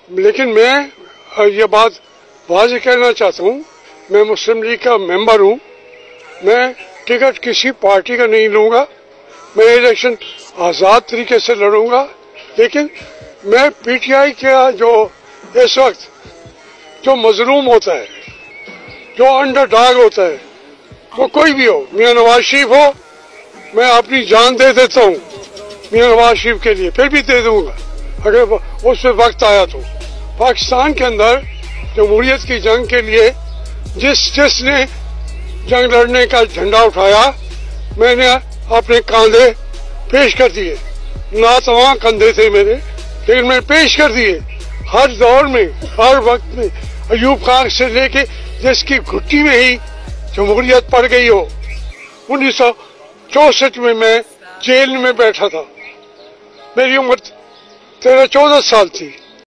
लेकिन मैं ये बात वाज़ेह कहना चाहता हूँ, मैं मुस्लिम लीग का मेंबर हूँ। मैं टिकट किसी पार्टी का नहीं लूँगा। मैं इलेक्शन आज़ाद तरीके से लड़ूंगा। लेकिन मैं पीटीआई का जो इस वक्त जो मजलूम होता है, जो अंडरडॉग होता है, वो कोई भी हो, मियां नवाज शरीफ हो, मैं अपनी जान दे देता हूँ मियां नवाज शरीफ के लिए, फिर भी दे दूंगा अगर उस वक्त आया तो। पाकिस्तान के अंदर जमहूरियत की जंग के लिए जिसने जंग लड़ने का झंडा उठाया, मैंने अपने कंधे पेश कर दिए। नातवां कंधे थे मेरे, लेकिन मैंने पेश कर दिए। हर दौर में, हर वक्त में, अयूब खान से लेके जिसकी घुट्टी में ही जमहूरियत पड़ गई हो। 1964 में मैं जेल में बैठा था, मेरी उम्र 13-14 साल थी।